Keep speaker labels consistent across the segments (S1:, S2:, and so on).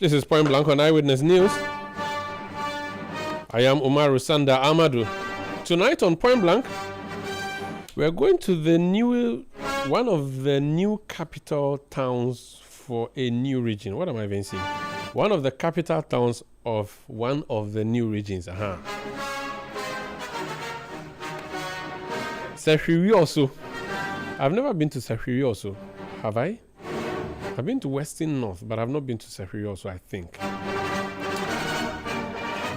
S1: This is Point Blank on Eyewitness News. I am Umaru Sanda Amadu. Tonight on Point Blank, we are going to one of the new capital towns for a new region. What am I even saying? One of the capital towns of one of the new regions. Sefwi Wiawso. I've never been to Sefwi Wiawso. Have I? I've been to Western North, but I've not been to Sefwi Wiawso, I think.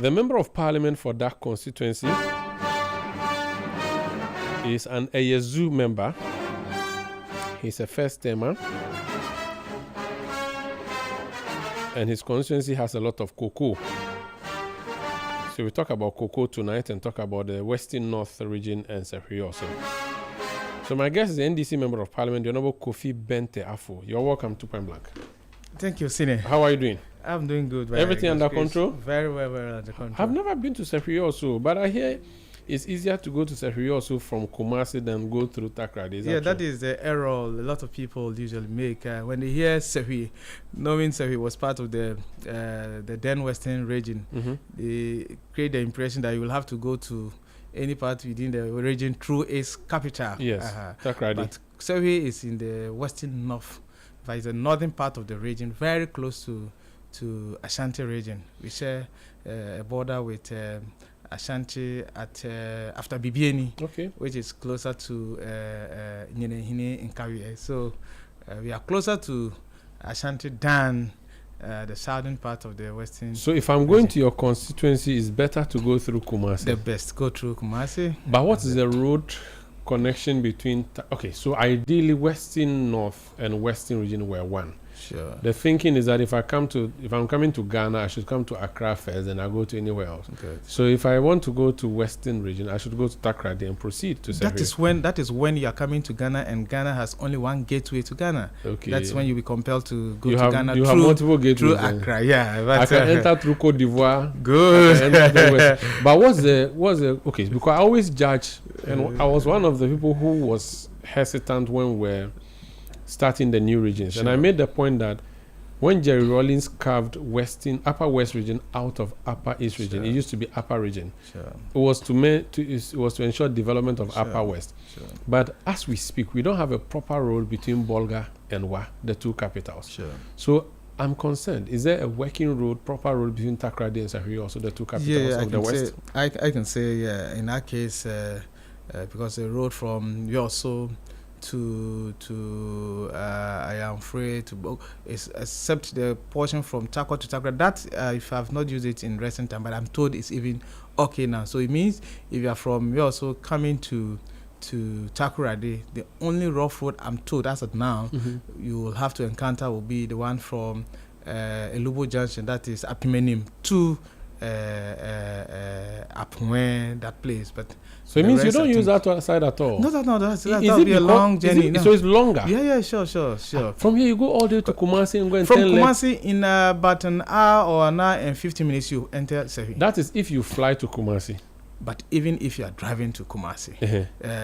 S1: The member of parliament for that constituency is an Eyezu member. He's a first-timer. And his constituency has a lot of cocoa. So we talk about cocoa tonight and talk about the Western North region and Sefwi Wiawso. So my guest is the NDC Member of Parliament, the Honorable Kofi Benteh Afful. You're welcome to Point Blank.
S2: Thank you, Sine.
S1: How are you doing?
S2: I'm doing good.
S1: Everything under control?
S2: Very well under control.
S1: I've never been to Sefwi Wiawso, but I hear it's easier to go to Sefwi Wiawso from Kumasi than go through Takoradi.
S2: That is the error a lot of people usually make. When they hear Sefwi, knowing Sefwi was part of the then Western region, they create the impression that you will have to go to any part within the region through its capital.
S1: Yes, Takoradi.
S2: But Sefwi is in the Western North. It's the northern part of the region, very close to Ashanti region. We share a border with Ashanti at after Bibieni, which is closer to Nyenehine in Kawie. So we are closer to Ashanti than the southern part of the western. So
S1: if I'm going to your constituency, it's better to go through Kumasi.
S2: The best, go through Kumasi.
S1: But what is the road connection between? So ideally, Western North and Western region were one.
S2: Sure.
S1: The thinking is that if I'm coming to Ghana, I should come to Accra first, and I go to anywhere else.
S2: Good.
S1: So if I want to go to Western region, I should go to Takoradi and proceed to Sefwi.
S2: That is when you are coming to Ghana, and Ghana has only one gateway to Ghana.
S1: Okay.
S2: That's when you will be compelled to go
S1: to
S2: Ghana.
S1: You have multiple gateways
S2: through Accra. Yeah,
S1: I can enter through Côte d'Ivoire.
S2: Good.
S1: But what's the okay? Because I always judge, and I was one of the people who was hesitant when we were starting the new regions. Sure. And I made the point that when Jerry Rawlings carved Upper West region out of Upper East region, it used to be Upper region.
S2: Sure.
S1: It was to ensure development of Upper West.
S2: Sure.
S1: But as we speak, we don't have a proper road between Bolga and Wa, the two capitals.
S2: Sure.
S1: So I'm concerned. Is there a working road, proper road between Takoradi and Sefwi, also the two capitals of the West?
S2: I can say, yeah, in that case, because the road from Wiawso to I am free to except the portion from Takwa to Takra. That if I've not used it in recent time, but I'm told it's even okay now. So it means if you are from Wiawso coming to Takoradi, the only rough road I'm told as of now you will have to encounter will be the one from Elubo Junction, that is Apimenim, to Apwen, that place. But
S1: so it means you don't use that side at all?
S2: No, that'll be a long journey.
S1: So it's longer?
S2: Yeah, sure.
S1: From here you go all the way to Kumasi and go and
S2: from Kumasi in about an hour or an hour and 50 minutes you enter Sefwi.
S1: That is if you fly to Kumasi.
S2: But even if you are driving to Kumasi,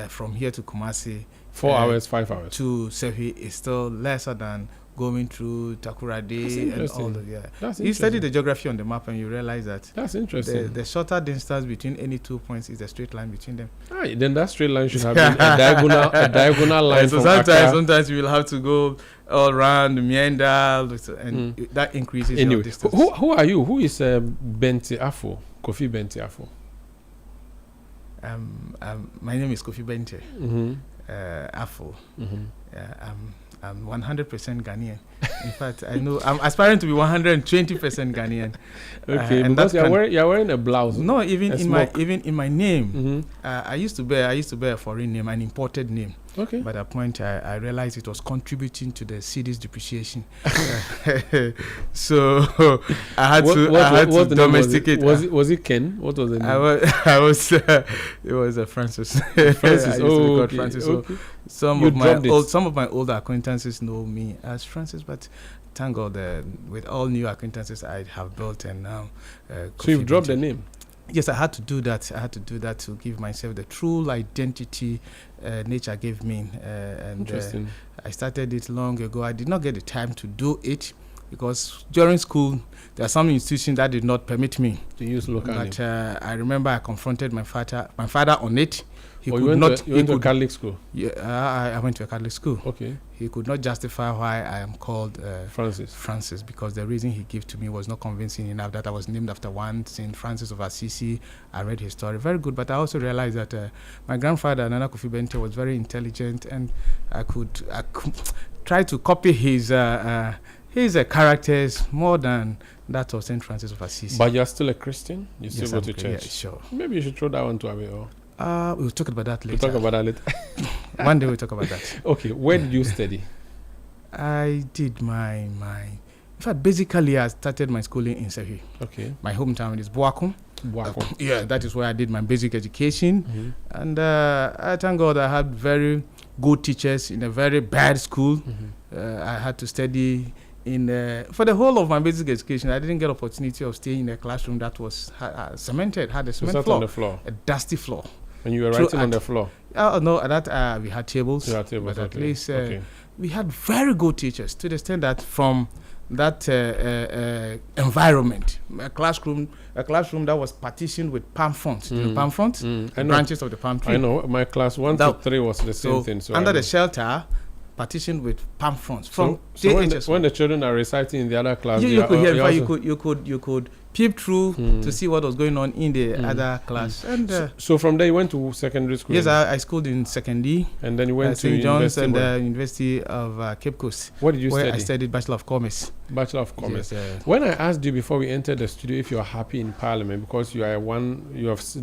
S2: from here to Kumasi,
S1: 4 hours, 5 hours
S2: to Sefwi is still lesser than going through Takoradi and all that.
S1: That's
S2: you study the geography on the map and you realize that
S1: that's interesting.
S2: The shorter distance between any 2 points is a straight line between them.
S1: Then that straight line should have been a diagonal line.
S2: So sometimes you will have to go all around meander, and that increases your distance.
S1: Who are you? Who is Benteh Afful? Kofi Benteh Afful.
S2: My name is Kofi Benteh Afful. I'm 100% Ghanaian. In fact, I know I'm aspiring to be 120% Ghanaian.
S1: Okay, and because you're wearing a blouse.
S2: No, even in my name, I used to bear a foreign name, an imported name.
S1: Okay.
S2: But at a point, I realized it was contributing to the cedi's depreciation. So I had to domesticate.
S1: Was it Ken? What was the name?
S2: It was Francis.
S1: Francis.
S2: I used to be called Francis.
S1: Okay.
S2: So some of my older acquaintances know me as Francis, but thank God with all new acquaintances I have built, and now.
S1: So you've dropped the name.
S2: Yes, I had to do that. To give myself the true identity nature gave me. And
S1: interesting.
S2: I started it long ago. I did not get the time to do it. because during school there are some institutions that did not permit me
S1: to use local
S2: but
S1: name.
S2: I remember I confronted my father on it. He
S1: you
S2: could
S1: went
S2: not.
S1: To, you went to a Catholic school?
S2: Yeah, I went to a Catholic school.
S1: Okay.
S2: He could not justify why I am called
S1: Francis,
S2: because the reason he gave to me was not convincing enough that I was named after one Saint Francis of Assisi. I read his story, very good, but I also realized that my grandfather, Nana Kofi Benteh, was very intelligent, and I could try to copy his characters more than that of Saint Francis of Assisi.
S1: But you're still a Christian? You still go to church?
S2: Yeah, sure.
S1: Maybe you should throw that one to away.
S2: We'll talk about that later.
S1: We'll talk about that later.
S2: One day we'll talk about that.
S1: Okay, where did you study?
S2: I did my in fact, basically I started my schooling in Sefwi.
S1: Okay.
S2: My hometown is Boakum. Yeah, that is where I did my basic education. And I thank God I had very good teachers in a very bad school. I had to study for the whole of my basic education. I didn't get opportunity of staying in a classroom that was cemented, had a cement floor,
S1: on the floor,
S2: a dusty floor.
S1: And you were writing on the floor?
S2: No, at that we had tables.
S1: You had tables,
S2: but at least we had very good teachers, to the extent that from that environment, a classroom that was partitioned with palm fronds. The palm fronds, branches of the palm tree.
S1: I know. My class 1 to 3 was the same thing. So
S2: under the shelter, partitioned with palm fronds.
S1: So when the children are reciting in the other class,
S2: you could peep through to see what was going on in the other class. And
S1: so from there you went to secondary school?
S2: Yes, I schooled in secondary.
S1: And then you went to
S2: St. John's
S1: University
S2: and the University of Cape Coast.
S1: What did you study?
S2: I studied Bachelor of Commerce.
S1: Bachelor of Commerce.
S2: Yes,
S1: when I asked you before we entered the studio if you are happy in Parliament because you have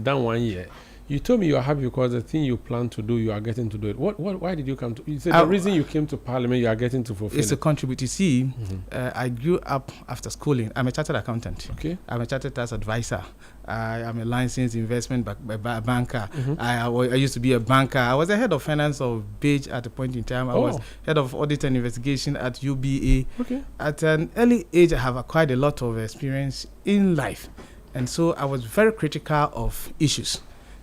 S1: done 1 year, you told me you are happy because the thing you plan to do, you are getting to do it. Why did you come to? You said the reason you came to Parliament, you are getting to fulfill.
S2: It's a contribute. You see, I grew up after schooling. I'm a chartered accountant.
S1: Okay.
S2: I'm a chartered tax advisor. I am a licensed investment banker. I used to be a banker. I was the head of finance of Beige at a point in time. I was head of audit and investigation at UBA.
S1: Okay.
S2: At an early age, I have acquired a lot of experience in life, and so I was very critical of issues.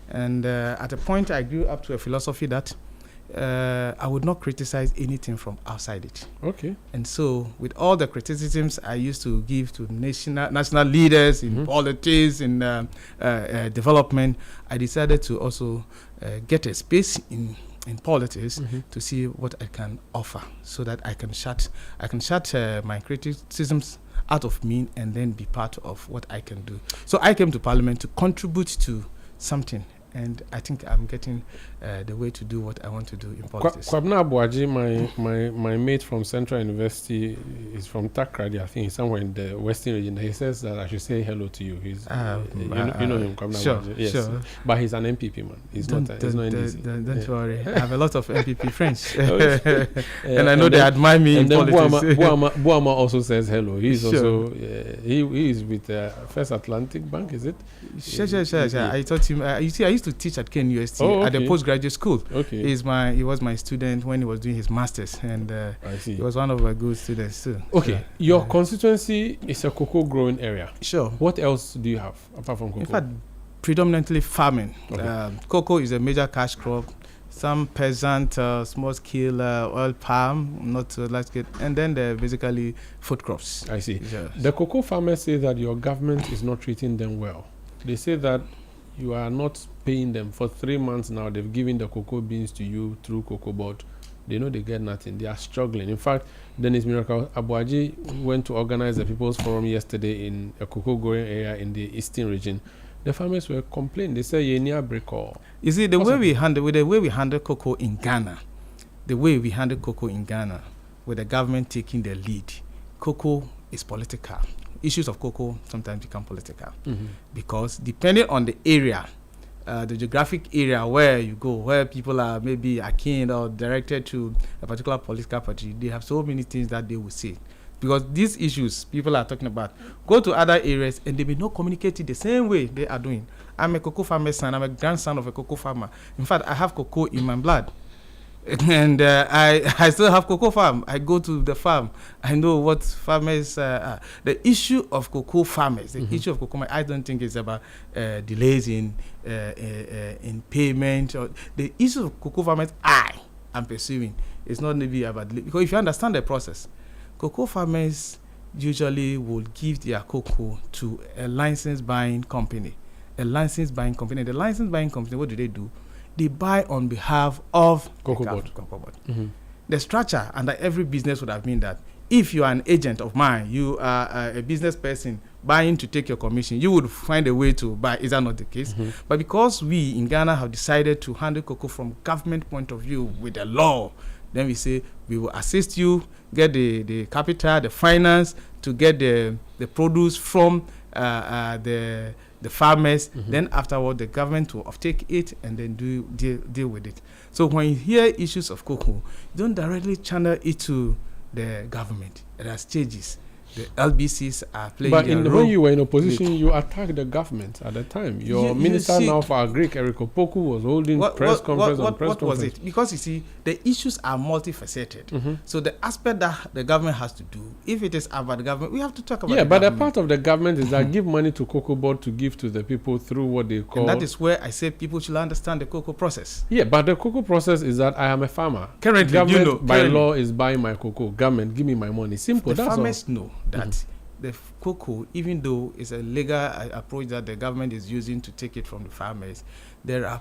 S2: And at a point, I grew up to a philosophy that I would not criticize anything from outside it.
S1: Okay.
S2: And so, with all the criticisms I used to give to national leaders in politics, in development, I decided to also get a space in politics to see what I can offer, so that I can shut my criticisms out of me and then be part of what I can do. So I came to Parliament to contribute to something. And I think I'm getting the way to do what I want to do in politics.
S1: Kwabna Abuaji, my mate from Central University, is from Takrady. I think he's somewhere in the Western region. He says that I should say hello to you. He's you know him, Kwabna Abuaji. Yes. Sure. But he's an MPP man. He's not NDC.
S2: Don't worry. I have a lot of MPP friends. And I know they admire me in politics.
S1: Buama also says hello. He's also he is with First Atlantic Bank, is it?
S2: Sure. I taught him. You see, I used to teach at Ken UST at the postgraduate school.
S1: Okay.
S2: He was my student when he was doing his masters, and he was one of my good students too.
S1: Okay. So, your constituency is a cocoa growing area.
S2: Sure.
S1: What else do you have apart from cocoa?
S2: In fact, predominantly farming. Okay. Cocoa is a major cash crop. Some peasant, small scale oil palm, not so large scale, and then they're basically food crops.
S1: I see.
S2: Yes.
S1: The cocoa farmers say that your government is not treating them well. They say that you are not paying them for 3 months now. They've given the cocoa beans to you through cocoa board. They know they get nothing. They are struggling. In fact, Dennis Miracle Abuaji went to organize the People's Forum yesterday in a cocoa growing area in the eastern region. The farmers were complaining. They say you near break or.
S2: You see, the way we handle cocoa in Ghana, with the government taking the lead, cocoa is political. Issues of cocoa sometimes become political because depending on the area, the geographic area where you go, where people are maybe akin or directed to a particular political party, they have so many things that they will say. Because these issues people are talking about go to other areas and they may not communicate it the same way they are doing. I'm a cocoa farmer's son. I'm a grandson of a cocoa farmer. In fact, I have cocoa in my blood. And I still have cocoa farm. I go to the farm. I know what farmers are. The issue of cocoa farmers, the issue of cocoa, I don't think it's about delays in payment. Or the issue of cocoa farmers I am pursuing is not maybe about delay. Because if you understand the process, cocoa farmers usually will give their cocoa to a license buying company. The license buying company, what do? They buy on behalf of
S1: Cocoa Board. Mm-hmm.
S2: The structure under every business would have been that if you are an agent of mine, you are a business person buying to take your commission, you would find a way to buy. Is that not the case? Mm-hmm. But because we in Ghana have decided to handle cocoa from government point of view with the law, then we say we will assist you, get the capital, the finance to get the produce from the farmers. Mm-hmm. Then afterward, the government will take it and then deal with it. So when you hear issues of cocoa, you don't directly channel it to the government. There are stages. The LBCs are playing
S1: but
S2: their role.
S1: When you were in opposition, you attacked the government at the time. Your minister now for Agric, Eric Opoku, was holding press conference. What
S2: was it? Because you see, the issues are multifaceted. Mm-hmm. So the aspect that the government has to do, if it is about the government, we have to talk about the government. Yeah, but
S1: the part of the government is that give money to Cocoa Board to give to the people through what they call...
S2: And that is where I say people should understand the cocoa process.
S1: Yeah, but the cocoa process is that I am a farmer.
S2: Currently,
S1: government, by law, is buying my cocoa. Government, give me my money. Simple,
S2: the
S1: that's
S2: farmers
S1: all.
S2: know that the cocoa, even though it's a legal approach that the government is using to take it from the farmers, there are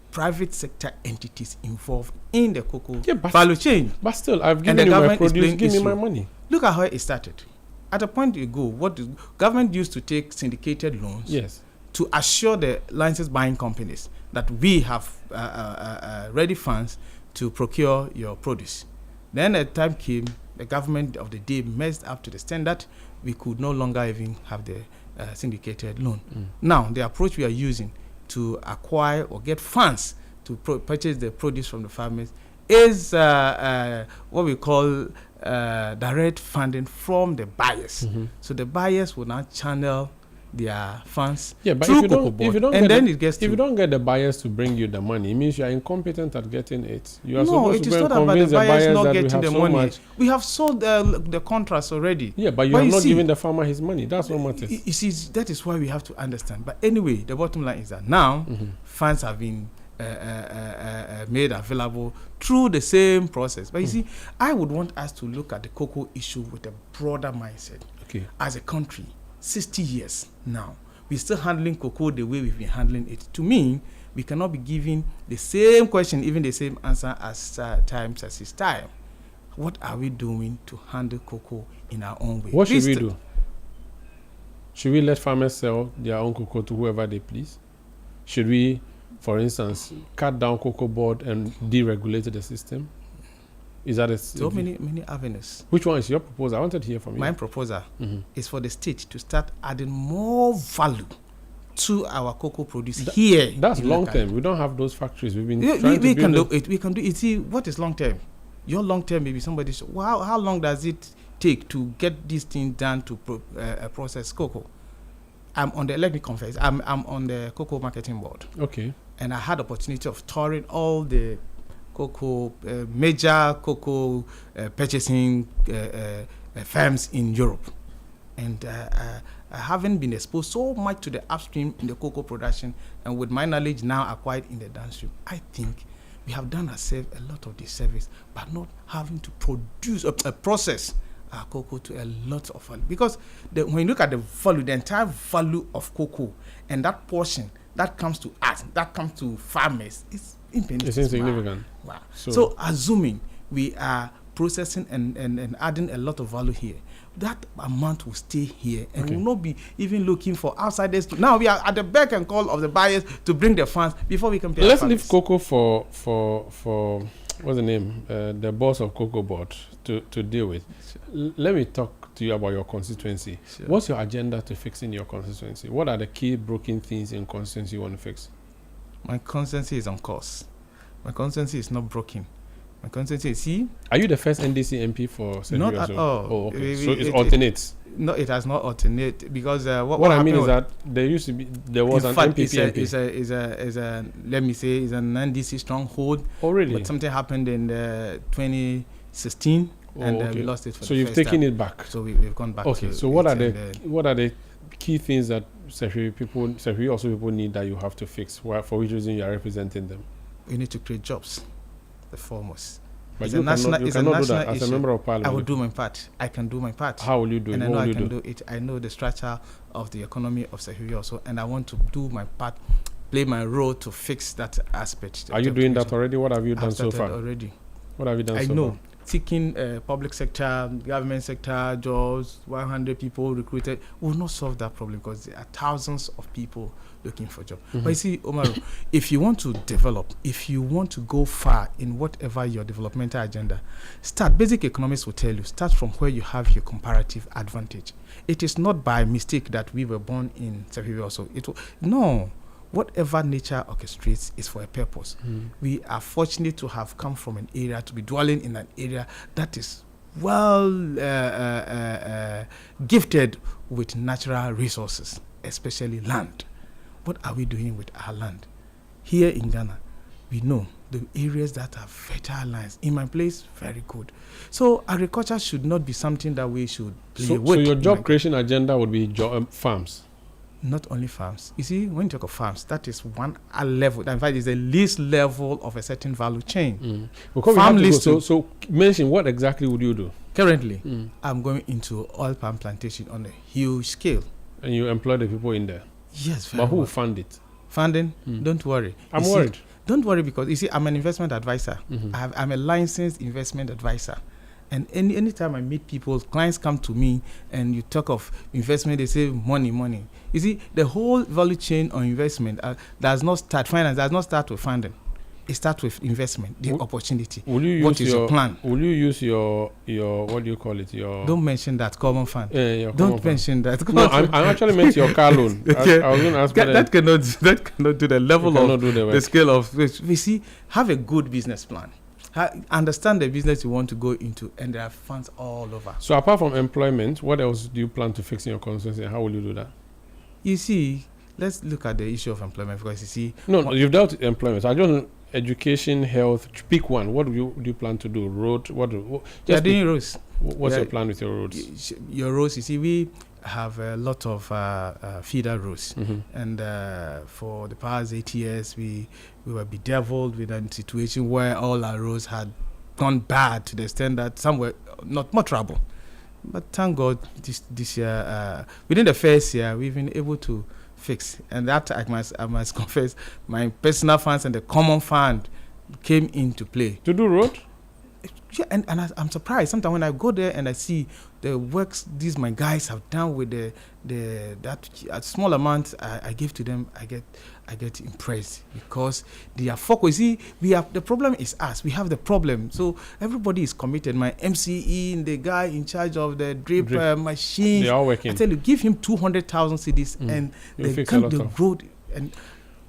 S2: private sector entities involved in the cocoa value chain.
S1: But still, I've given you my produce, give me my money.
S2: Look at how it started. At a point ago, what the government used to take syndicated loans to assure the license buying companies that we have ready funds to procure your produce. Then a time came, the government of the day messed up to the standard we could no longer even have the syndicated loan. Now, the approach we are using to acquire or get funds to purchase the produce from the farmers is what we call direct funding from the buyers. Mm-hmm. So the buyers will now channel their funds through Cocoa Board.
S1: If you don't get the buyers to bring you the money, it means you are incompetent at getting it. You are supposed to go and convince the buyers not getting the money.
S2: Much. We have sold the contracts already.
S1: Yeah, but you have not given the farmer his money. That's what matters.
S2: You see, that is why we have to understand. But anyway, the bottom line is that now funds have been made available through the same process. But you see, I would want us to look at the cocoa issue with a broader mindset.
S1: Okay.
S2: As a country, 60 years now, we're still handling cocoa the way we've been handling it. To me, we cannot be giving the same question, even the same answer as times as it's time. What are we doing to handle cocoa in our own way?
S1: What should we do? Should we let farmers sell their own cocoa to whoever they please? Should we, for instance, cut down Cocoa Board and deregulate the system? Is that
S2: so many avenues?
S1: Which one is your proposal? I wanted to hear from you.
S2: My proposal is for the state to start adding more value to our cocoa produce here.
S1: That's long term. We don't have those factories. We've been
S2: we can do it. We can do it. See, what is long term? Your long term, maybe somebody said, well, how long does it take to get this thing done to process cocoa? I'm on the, let me confess, I'm on the cocoa marketing board.
S1: Okay.
S2: And I had the opportunity of touring all the cocoa, major cocoa purchasing firms in Europe. And I haven't been exposed so much to the upstream in the cocoa production, and with my knowledge now acquired in the downstream, I think we have done ourselves a lot of disservice by not having to produce a process our cocoa to a lot of value. Because when you look at the value, the entire value of cocoa, and that portion that comes to us, that comes to farmers, it's
S1: insignificant.
S2: Wow. So assuming we are processing and adding a lot of value here, that amount will stay here and will not be even looking for outsiders. Now we are at the beck and call of the buyers to bring their funds before we can pay.
S1: Let's leave cocoa for what's the name? The boss of Cocoa Board to deal with. Sure. Let me talk to you about your constituency. Sure. What's your agenda to fixing your constituency? What are the key broken things in constituency you want to fix?
S2: My constituency is on course. My constituency is not broken. My constituency is, see...
S1: Are you the first NDC MP for Sefwi Wiawso?
S2: Not at all.
S1: Oh, okay. So it alternates?
S2: No, it has not alternate because
S1: what I mean is that there was an MPP MP.
S2: Is a let me say, is an NDC stronghold.
S1: Oh, really?
S2: But something happened in 2016 and we lost it for the first time.
S1: So you've taken it back?
S2: So we've gone back.
S1: Okay, so what are the key things that Sefwi Wiawso people need that you have to fix? For which reason you are representing them?
S2: We need to create jobs, the foremost.
S1: But
S2: it's
S1: you
S2: a national,
S1: you
S2: it's a
S1: cannot do
S2: national
S1: that as
S2: issue.
S1: a member of parliament.
S2: I will do my part. I can do my part.
S1: How will you do it?
S2: And I
S1: What
S2: know
S1: will
S2: I
S1: you
S2: can
S1: do?
S2: do it. I know the structure of the economy of Sefwi Wiawso, and I want to do my part, play my role to fix that aspect.
S1: Are you doing that already? What have you done so far?
S2: Already.
S1: What have you done
S2: I
S1: so
S2: know.
S1: far?
S2: Seeking public sector, government sector jobs, 100 people recruited will not solve that problem because there are thousands of people looking for jobs. But you see, Umaru, if you want to develop, if you want to go far in whatever your developmental agenda, start. Basic economics will tell you, start from where you have your comparative advantage. It is not by mistake that we were born in Sefwi Wiawso. No. Whatever nature orchestrates is for a purpose. We are fortunate to have come from an area, to be dwelling in an area that is well gifted with natural resources, especially land. What are we doing with our land? Here in Ghana, we know the areas that are fertile lands. In my place, very good. So agriculture should not be something that we should play with.
S1: So your job creation agenda would be farms?
S2: Not only farms. You see, when you talk of farms, that is one level. In fact, it's the least level of a certain value chain.
S1: So mention, what exactly would you do?
S2: Currently, I'm going into oil palm plantation on a huge scale.
S1: And you employ the people in there?
S2: Yes,
S1: very But who will fund it?
S2: Funding? Don't worry.
S1: I'm worried.
S2: Don't worry because, you see, I'm an investment advisor. I'm a licensed investment advisor. And anytime I meet people, clients come to me and you talk of investment, they say money. You see, the whole value chain on investment does not start, finance does not start with funding. It starts with investment, the opportunity. What is your plan? Will you
S1: use your what do you call it?
S2: Don't mention that common fund.
S1: Don't
S2: mention that.
S1: No, I actually meant your car loan.
S2: Okay.
S1: I was going to ask
S2: that cannot do the level of the scale of which we see. Have a good business plan. Understand the business you want to go into, and there are funds all over.
S1: So apart from employment, what else do you plan to fix in your constituency, and how will you do that?
S2: You see, let's look at the issue of employment, because you see...
S1: No, you've dealt with employment. I don't know, education, health, pick one. What do you plan to do? Road?
S2: You're doing roads.
S1: What's your plan with your roads?
S2: Your roads, you see, we have a lot of feeder roads. And for the past 8 years, we were bedeviled with a situation where all our roads had gone bad to the extent that some were not more trouble. But thank God, this year, within the first year, we've been able to fix. And that, I must confess, my personal funds and the common fund came into play.
S1: To do road?
S2: Yeah, and I'm surprised. Sometimes when I go there and I see the works my guys have done with that small amount I give to them, I get impressed, because they are focused. See, the problem is us. We have the problem. So everybody is committed. My MCE, the guy in charge of the drip machines,
S1: they are working.
S2: I tell you, give him 200,000 cedis and they come the road. And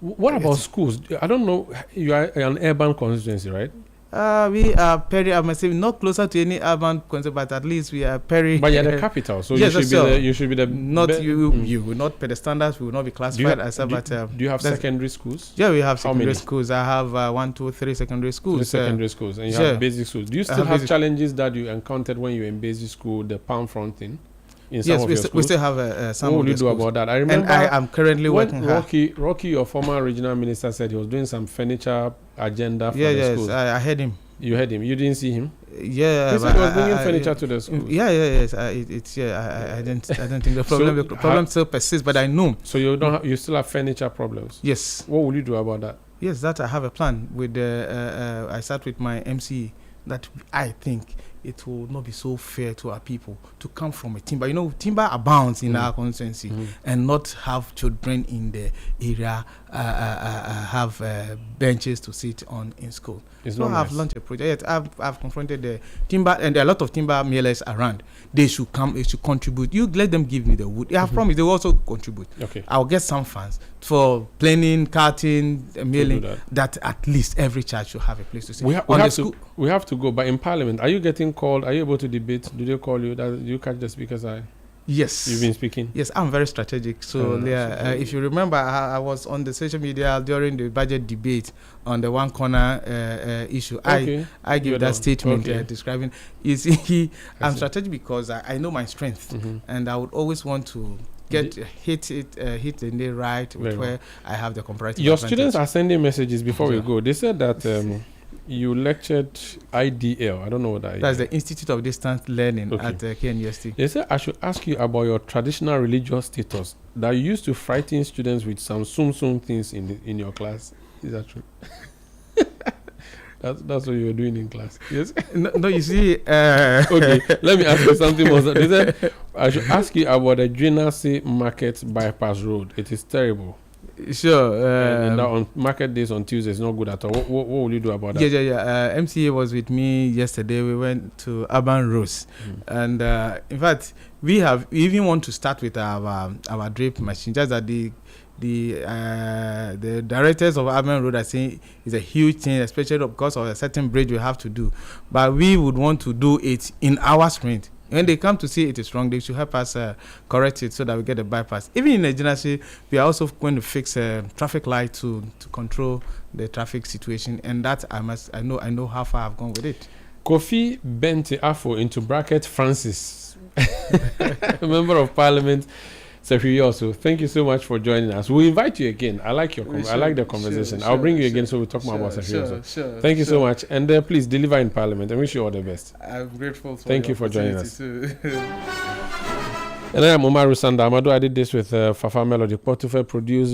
S1: what about schools? I don't know. You are an urban constituency, right?
S2: We are Perry. I must say, not closer to any urban concept, but at least we are Perry.
S1: But you're the capital, so
S2: yes,
S1: you should be the.
S2: Not you will not pay the standards. We will not be classified as. But
S1: do you have secondary schools?
S2: Yeah, we have secondary schools. I have 1, 2, 3 secondary schools.
S1: 3 secondary schools, and you have basic schools. Do you still have challenges that you encountered when you were in basic school? The pound front thing.
S2: Yes, we still have some.
S1: What will you do about that? I remember.
S2: And I am currently working hard.
S1: Rocky, your former regional minister, said he was doing some furniture agenda for the schools.
S2: I heard him.
S1: You heard him. You didn't see him.
S2: Yeah,
S1: he said he was bringing furniture to the schools.
S2: Yes. I don't think the problem. The problem still persists, but I know.
S1: So you still have furniture problems.
S2: Yes.
S1: What will you do about that?
S2: Yes, that I have a plan with. I start with my MCE that I think it will not be so fair to our people to come from a timber. You know, timber abounds in our constituency, and not have children in the area have benches to sit on in school. So I've launched a project. I've confronted the timber, and there are a lot of timber millers around. They should come. They should contribute. You let them give me the wood. I have promised they will also contribute.
S1: Okay.
S2: I'll get some funds for planing, cutting, milling. That at least every child should have a place to sit.
S1: We have to go. But in Parliament, are you getting called? Are you able to debate? Do they call you? Do you catch the speaker's eye?
S2: Yes.
S1: You've been speaking?
S2: Yes, I'm very strategic. So, if you remember, I was on the social media during the budget debate on the one corner issue. Okay. I gave that statement describing. You see, I'm strategic because I know my strength, and I would always want to hit the nail right with where I have the comparative
S1: Your
S2: advantage.
S1: students are sending messages before we go. They said that you lectured IDL. I don't know what that is.
S2: That's the Institute of Distance Learning at KNUST.
S1: They said I should ask you about your traditional religious status that you used to frighten students with some sum things in your class. Is that true? That's what you were doing in class. Yes.
S2: No, you see.
S1: Okay, let me ask you something more. They said I should ask you about the Drenasi Market bypass road. It is terrible.
S2: Sure.
S1: And on market days on Tuesdays is not good at all. What will you do about that?
S2: Yeah. MCA was with me yesterday. We went to Urban Rose, and in fact, we even want to start with our drape machine. Just that the directors of Urban Road are saying it's a huge thing, especially because of a certain bridge we have to do. But we would want to do it in our sprint. When they come to see it is wrong, they should help us correct it so that we get a bypass. Even in the Genasi, we are also going to fix a traffic light to control the traffic situation, and that I know how far I've gone with it.
S1: Kofi Benteh Afful into bracket Francis, Member of Parliament, Sefwi Wiawso. Thank you so much for joining us. We'll invite you again. I like I like the conversation. I'll bring you again so we'll talk more about Sefwi Wiawso. Thank you so much, and please deliver in Parliament. I wish you all the best.
S2: I'm grateful for
S1: Thank you for joining us. And I am Umaru Sanda Amadu. I did this with Fafa Melody Portufe produced.